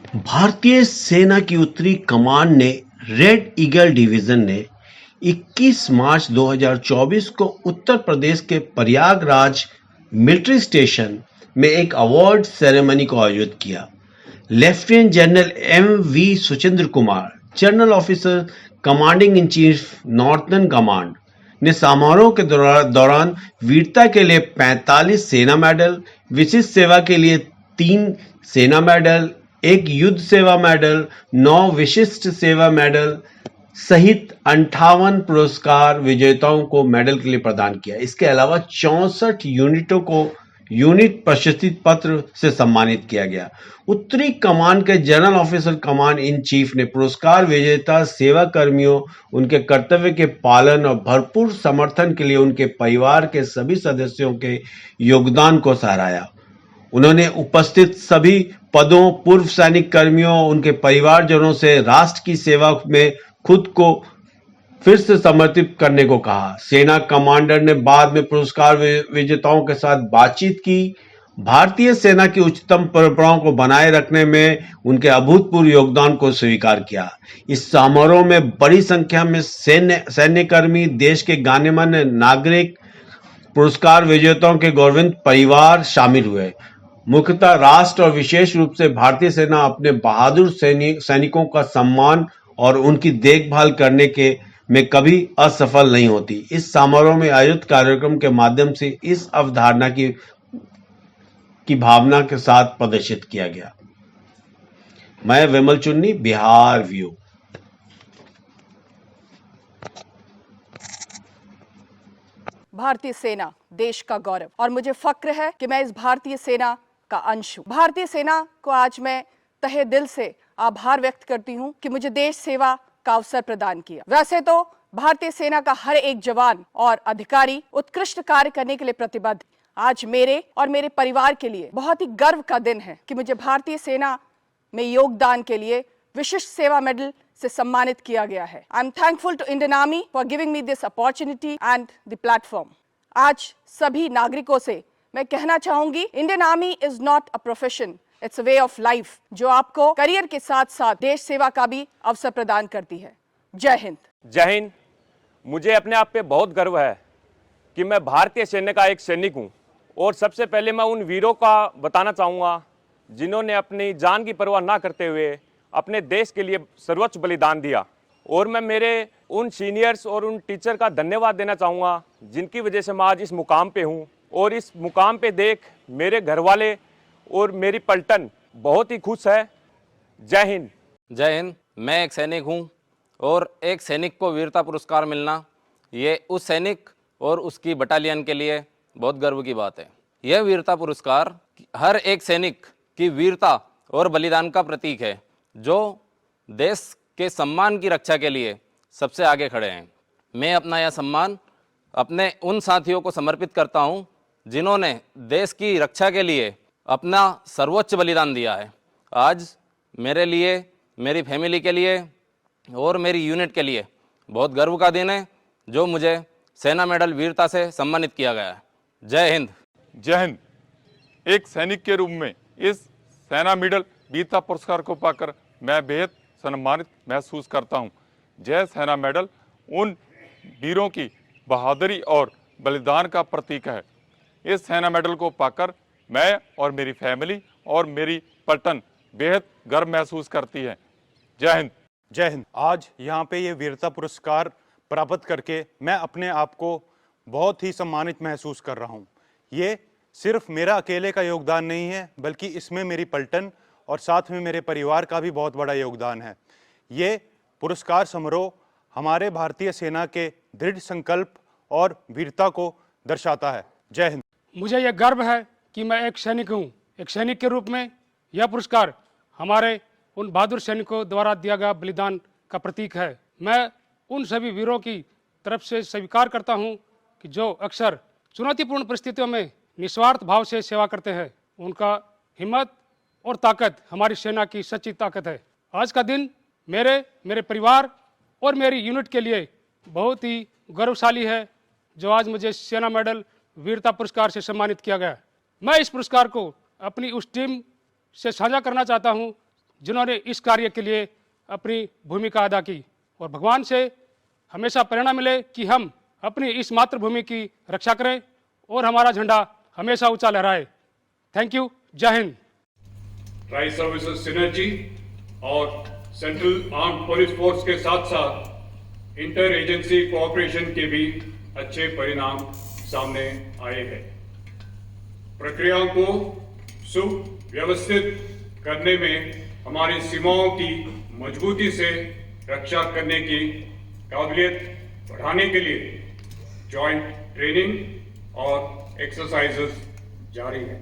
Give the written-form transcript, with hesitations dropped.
भारतीय सेना की उत्तरी कमान ने रेड ईगल डिवीजन ने 21 मार्च 2024 को उत्तर प्रदेश के प्रयागराज मिलिट्री स्टेशन में एक अवार्ड सेरेमनी को आयोजित किया। Lieutenant general M V Suchendra Kumar, general officer commanding in chief northern command, ने समारोह के दौरान वीरता के लिए 45 सेना मेडल, विशिष्ट सेवा के लिए 3 सेना मेडल, 1 युद्ध सेवा मेडल, 9 विशिष्ट सेवा मेडल सहित 58 पुरस्कार विजेताओं को मेडल के लिए प्रदान किया। इसके अलावा 64 यूनिटों को यूनिट प्रशस्ति पत्र से सम्मानित किया गया। उत्तरी कमान के general officer command in chief ने पुरस्कार विजेता सेवा कर्मियों, उनके कर्तव्य के पालन और भरपूर समर्थन के लिए उनके परिवार के सभी सदस्यों के योगदान को सराहा। उन्होंने उपस्थित सभी पदों, पूर्व सैनिक कर्मियों, उनके परिवारजनों से राष्ट्र की सेवा में खुद को फिर से समर्पित करने को कहा। सेना कमांडर ने बाद में पुरस्कार विजेताओं के साथ बातचीत की, भारतीय सेना की उच्चतम परंपराओं को बनाए रखने में उनके अभूतपूर्व योगदान को स्वीकार किया। इस समारोह में बड़ी संख्या में सैन्यकर्मी, देश के गण्यमान्य नागरिक, पुरस्कार विजेताओं के गौरवान्वित परिवार शामिल हुए। मुख्यतः राष्ट्र और विशेष रूप से भारतीय सेना अपने बहादुर सैनिकों का सम्मान और उनकी देखभाल करने के में कभी असफल नहीं होती। इस समारोह में आयोजित कार्यक्रम के माध्यम से इस अवधारणा की भावना के साथ प्रदर्शित किया गया। मैं विमल चुन्नी, बिहार व्यू। भारतीय सेना देश का गौरव और मुझे फक्र है कि मैं इस भारतीय सेना का अंश हूँ। भारतीय सेना को आज मैं तहे दिल से आभार व्यक्त करती हूँ कि मुझे देश सेवा का अवसर प्रदान किया। वैसे तो भारतीय सेना का हर एक जवान और अधिकारी उत्कृष्ट कार्य करने के लिए प्रतिबद्ध। आज मेरे और मेरे परिवार के लिए बहुत ही गर्व का दिन है कि मुझे भारतीय सेना में योगदान के लिए विशिष्ट सेवा मेडल से सम्मानित किया गया है। I am thankful to Indian army for giving me this opportunity and the platform. आज सभी नागरिकों से मैं कहना चाहूंगी, Indian army is not a profession, it's a way of life, जो आपको करियर के साथ साथ देश सेवा का भी अवसर प्रदान करती है। जय हिंद। जय हिंद। मुझे अपने आप पे बहुत गर्व है कि मैं भारतीय सेना का एक सैनिक हूँ। और सबसे पहले मैं उन वीरों का बताना चाहूँगा जिन्होंने अपनी जान की परवाह ना करते हुए अपने देश के लिए सर्वोच्च बलिदान दिया। और मैं मेरे उन सीनियर्स और उन टीचर का धन्यवाद देना चाहूँगा जिनकी वजह से मैं आज इस मुकाम पे हूँ। और इस मुकाम पे देख मेरे घर वाले और मेरी पलटन बहुत ही खुश है। जय हिंद। जय हिंद। मैं एक सैनिक हूँ और एक सैनिक को वीरता पुरस्कार मिलना ये उस सैनिक और उसकी बटालियन के लिए बहुत गर्व की बात है। यह वीरता पुरस्कार हर एक सैनिक की वीरता और बलिदान का प्रतीक है, जो देश के सम्मान की रक्षा के लिए सबसे आगे खड़े हैं। मैं अपना यह सम्मान अपने उन साथियों को समर्पित करता हूँ जिन्होंने देश की रक्षा के लिए अपना सर्वोच्च बलिदान दिया है। आज मेरे लिए, मेरी फैमिली के लिए और मेरी यूनिट के लिए बहुत गर्व का दिन है, जो मुझे सेना मेडल वीरता से सम्मानित किया गया है। जय हिंद। जय हिंद। एक सैनिक के रूप में इस सेना मेडल वीरता पुरस्कार को पाकर मैं बेहद सम्मानित महसूस करता हूं। जय सेना मेडल उन वीरों की बहादुरी और बलिदान का प्रतीक है। इस सेना मेडल को पाकर मैं और मेरी फैमिली और मेरी पलटन बेहद गर्व महसूस करती है। जय हिंद। जय हिंद। आज यहाँ पे ये वीरता पुरस्कार प्राप्त करके मैं अपने आप को बहुत ही सम्मानित महसूस कर रहा हूँ। ये सिर्फ मेरा अकेले का योगदान नहीं है, बल्कि इसमें मेरी पलटन और साथ में मेरे परिवार का भी बहुत बड़ा योगदान है। ये पुरस्कार समारोह हमारे भारतीय सेना के दृढ़ संकल्प और वीरता को दर्शाता है। जय हिंद। मुझे यह गर्व है कि मैं एक सैनिक हूँ। एक सैनिक के रूप में यह पुरस्कार हमारे उन बहादुर सैनिकों द्वारा दिया गया बलिदान का प्रतीक है। मैं उन सभी वीरों की तरफ से स्वीकार करता हूँ कि जो अक्सर चुनौतीपूर्ण परिस्थितियों में निस्वार्थ भाव से सेवा करते हैं। उनका हिम्मत और ताकत हमारी सेना की सच्ची ताकत है। आज का दिन मेरे परिवार और मेरी यूनिट के लिए बहुत ही गौरवशाली है, जो आज मुझे सेना मेडल वीरता पुरस्कार से सम्मानित किया गया। मैं इस पुरस्कार को अपनी उस टीम से साझा करना चाहता हूं जिन्होंने इस कार्य के लिए अपनी भूमिका अदा की। और भगवान से हमेशा प्रेरणा मिले कि हम अपनी इस मातृभूमि की रक्षा करें और हमारा झंडा हमेशा ऊंचा लहराए। Thank you. जय हिंद। ट्राई सर्विसेज सिनर्जी और सेंट्रल आर्म्ड पुलिस फोर्स के साथ साथ इंटर एजेंसी कोऑपरेशन के भी अच्छे परिणाम सामने आए हैं। प्रक्रियाओं को सुव्यवस्थित करने में हमारी सीमाओं की मजबूती से रक्षा करने की काबिलियत बढ़ाने के लिए जॉइंट ट्रेनिंग और एक्सरसाइजेस जारी हैं।